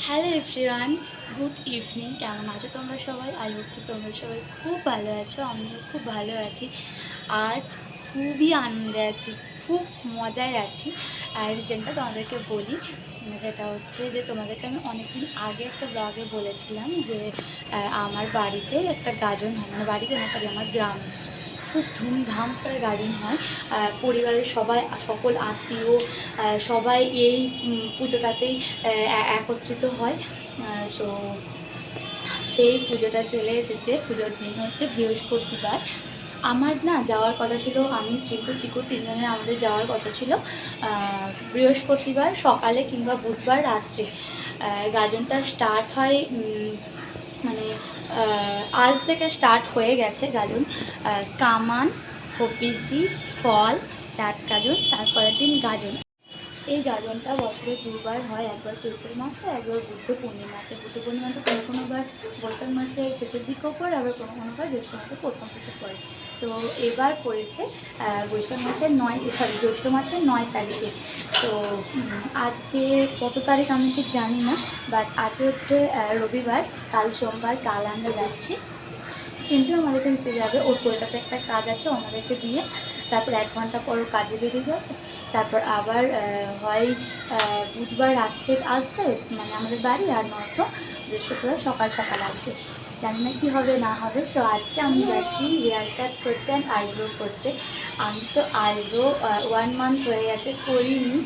Hello everyone, good evening. কেমন আছো তোমরা সবাই? আই হোপ তোমরা সবাই খুব ভালো আছো, আমিও খুব ভালো আছি। আজ খুবই আনন্দে আছি, খুব মজায় আছি। আর রিজনটা তোমাদেরকে বলি, যেটা হচ্ছে যে তোমাদেরকে আমি অনেকদিন আগে একটা ব্লগে বলেছিলাম যে আমার বাড়িতে একটা গাজন হয়, মানে বাড়িতে না, সরি, আমার গ্রামে খুব ধুমধাম করে গাজন হয়। পরিবারের সবাই, সকল আত্মীয় সবাই এই পুজোটাতেই একত্রিত হয়। সো সেই পুজোটা চলে এসেছে। পুজোর দিন হচ্ছে বৃহস্পতিবার। আমার না যাওয়ার কথা ছিল, আমি চিকু তিনজনের আমাদের যাওয়ার কথা ছিল বৃহস্পতিবার সকালে কিংবা বুধবার রাত্রে। গাজনটা স্টার্ট হয়, মানে আজ থেকে স্টার্ট হয়ে গেছে গাজন। কামান, হপিসি, ফল, রাত গাজন, তারপরের দিন গাজন। এই গাজনটা বছরে দুবার হয়, একবার চৈত্র মাসে, একবার বুদ্ধ পূর্ণিমাতে। বুদ্ধ পূর্ণিমাতে কোনোবার বৈশাখ মাসের শেষের দিকেও পড়ে, আবার কোনোবার জ্যৈষ্ঠ মাসের প্রথম দিকে পড়ে। তো এবার পড়েছে বৈশাখ মাসের জ্যৈষ্ঠ মাসের 9 তারিখে। তো আজকে কত তারিখ আমি ঠিক জানি না, বাট আজ হচ্ছে রবিবার, কাল সোমবার, কাল আমরা যাচ্ছি। চিন্টু আমাদেরকে দিতে যাবে, ওর কলকাতায় একটা কাজ আছে, ওনাদেরকে দিয়ে তারপর 1 ঘন্টা পর কাজে বেরিয়ে যাবে। তারপর আবার হয় বুধবার রাত্রে আসবে, মানে আমাদের বাড়ি, আর নয়তো বৃহস্পতিবার সকাল সকাল আসবে। জানি না কী হবে না হবে। সো আজকে আমি যাচ্ছি হেয়ার কাট করতে অ্যান্ড আইব্রো করতে। আমি তো আইব্রো 1 মান্থ হয়ে গেছে করিনি,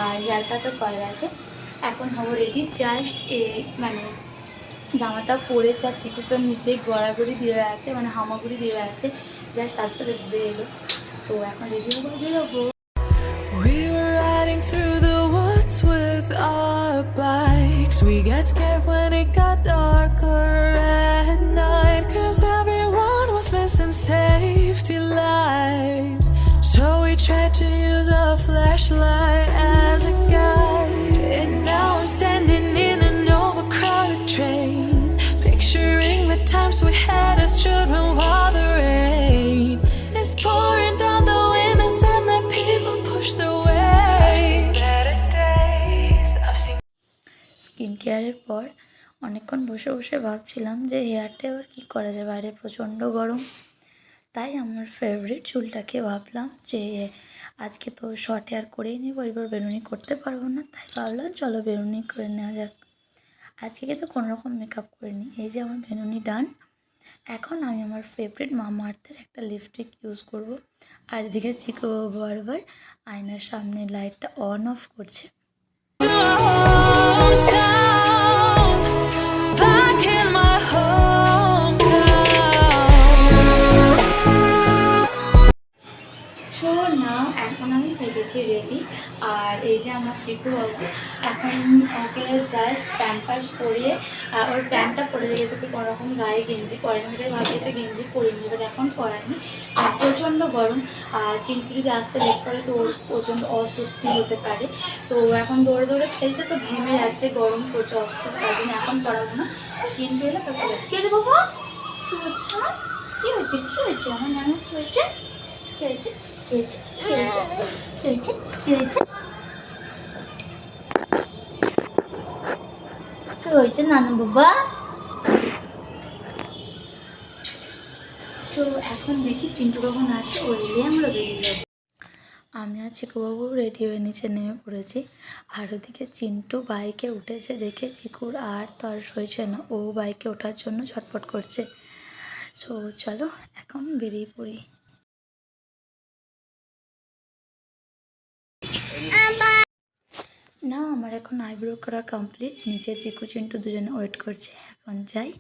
আর হেয়ার কাটও করা গেছে। এখন হবো রেডি, জাস্ট মানে জামাটা পরেছে আর চিকু তো নিচে গড়াগড়ি দিয়ে বেড়াচ্ছে, মানে হামাগুড়ি দিয়ে বেড়াচ্ছে, জাস্ট তার সাথে ঘুরে এলো। সো এখন রেডি হবো, বেরোবো। We were riding through the woods with our bikes. We got scared when it got darker at night, 'cause everyone was missing safety lights. So we tried to use a flashlight as a guide. And now I'm standing in an overcrowded train, picturing the times we had as children while the rain is pouring down the windows and the people push their way. Skin কেয়ারের পর অনেকক্ষণ বসে বসে ভাবছিলাম যে হেয়ারটা এবার কী করা যায়, বাইরে প্রচণ্ড গরম। তাই আমার ফেভারিট চুলটাকে ভাবলাম যে আজকে তো শর্ট হেয়ার করেই নেবো, এবার বেনুনি করতে পারবো না, তাই ভাবলাম চলো বেনুনি করে নেওয়া যাক। আজকে কিন্তু কোনোরকম মেকআপ করিনি, এই যে আমার বেনুনি ডান। এখন আমি আমার ফেভারিট মামা আর্থের একটা লিপস্টিক ইউজ করব। আর এদিকে চিকু বারবার আয়নার সামনে লাইটটা অন অফ করছে। সো না, এখন আমি হয়ে গেছি রেডি। আর এই যে আমার চিকু বাবু, এখন ওকে জাস্ট প্যাম্পার্স পরিয়ে, ওর প্যান্টটা পরে রেখেছে, ওকে কোনোরকম গায়ে গেঞ্জি পরেনি, তাই ভাবছি যে গেঞ্জি পরিয়ে নেবে, এখন পরায়নি। প্রচণ্ড গরম, আর চিন্টু যদি আসতে লেট করে তো ওর প্রচণ্ড অস্বস্তি হতে পারে। সো এখন দৌড়ে দৌড়ে খেলছে, তো ঘেমে যাচ্ছে, গরম করছে, অস্বস্তি, তাই জন্য এখন পড়াবো না। চিন্টু এলে তারপর কে দেবো। বাবা কী হচ্ছে শোনা, কী হয়েছে, কী হয়েছে আমার নানা, কী হয়েছে, কী হয়েছে, কী হয়েছে, কী হয়েছে, কী হয়েছে, কী হয়েছে, কী হয়েছে নানু বাবা। তো এখন দেখি চিন্টু কখন আসে, ও এলে আমরা বেরিয়ে যাবো। আমি আর চিকুবাবু রেডি হয়ে নিচে নেমে পড়েছি। আর ওদিকে চিন্টু বাইকে উঠেছে দেখে চিকুর আর তার সইছে না, ও বাইকে ওঠার জন্য ছটফট করছে। সো চলো এখন বেরিয়ে পড়ি। না, আমার এখন আইব্রো করা কমপ্লিট, নিচে চিকু চিন্টু দুজনে ওয়েট করছে, এখন যাই।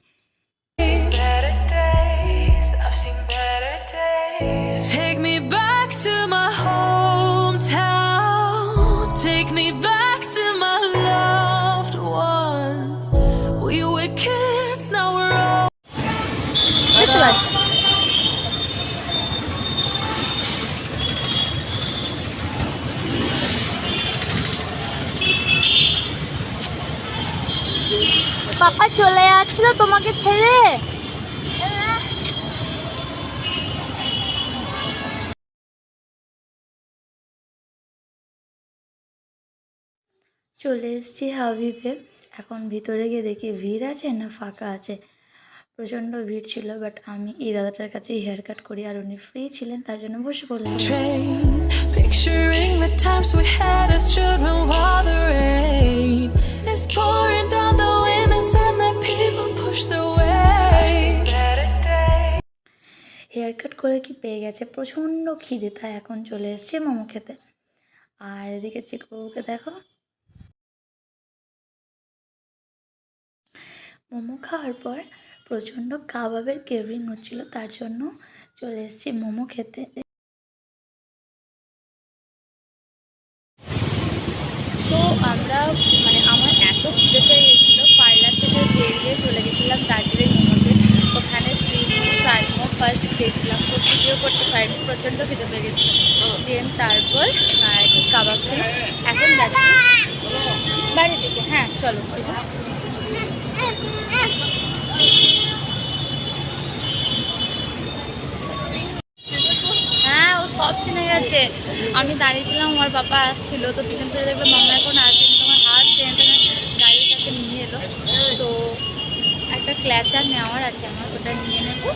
Take me back to my hometown. Take me back to my loved ones. We were kids, now we're old. পাপা চলে যাচ্ছিল তোমাকে ছেড়ে। চলে এসেছি হাবিবে। এখন ভিতরে গিয়ে দেখি ভিড় আছে না ফাঁকা আছে। প্রচণ্ড ভিড় ছিল, বাট আমি এই দাদাটার কাছেই হেয়ার কাট করি, আর উনি ফ্রি ছিলেন তার জন্য বসে পড়লাম। Train, picturing the times we had as children while the rain is pouring down the windows and the people push their way. Hair cut করে কি পেয়ে গেছে প্রচণ্ড খিদে, তাই এখন চলে এসেছে মোমো খেতে। আর এদিকে চিকুবাবুকে দেখো, মোমো খাওয়ার পর প্রচণ্ড কাবাবের ক্রেভিং হচ্ছিল, তার জন্য চলে এসেছি মোমো খেতে। তো আমরা আমার এত খিদে পেয়ে গেছিলো, পার্লার থেকে বেরিয়ে চলে গেছিলাম দার্জিলিং মোমোতে। ওখানে street food fried momo first খেয়েছিলাম, তো ভিডিও করতে পারিনি, প্রচণ্ড খিদে পেয়ে গেছিলো। দেন তারপর একটু কাবাব খেয়ে এখন যাচ্ছি বাড়ি থেকে। হ্যাঁ চলো। হ্যাঁ ও সব চিনে গেছে। আমি দাঁড়িয়েছিলাম, আমার বাবা আসছিল, তো পিছন থেকে দেখবে মামা এখন আসেনি, তোমার হাত টেনে টেনে গাড়ির কাছে নিয়ে এলো। তো একটা ক্ল্যাচার নেওয়ার আছে আমার, ওটা নিয়ে নেবো,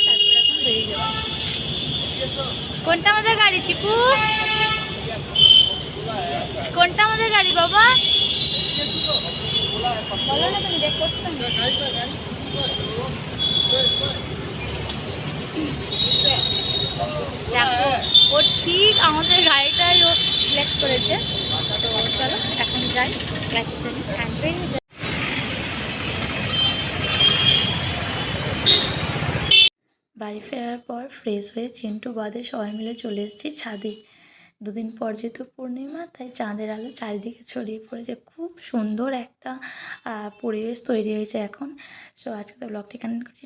তারপরে এখন বেরিয়ে যাবো। কোনটা আমাদের গাড়ি চিকু? কোনটা আমাদের গাড়ি বাবা? বলো না, তুমি দেখ করছো না। দেখো ও ঠিক আমাদের গাড়িটাই ও সিলেক্ট করেছে। তো চলো এখন যাই, বাড়ি ফেরার পর ফ্রেশ হয়ে চিন্টু বাদে সবাই মিলে চলে এসেছি ছাদে। দুদিন পর যেহেতু পূর্ণিমা, তাই চাঁদের আলো চারিদিকে ছড়িয়ে পড়েছে, খুব সুন্দর একটা পরিবেশ তৈরি হয়েছে এখন। সো আজকে তো ব্লগটি কানেক্ট করছি।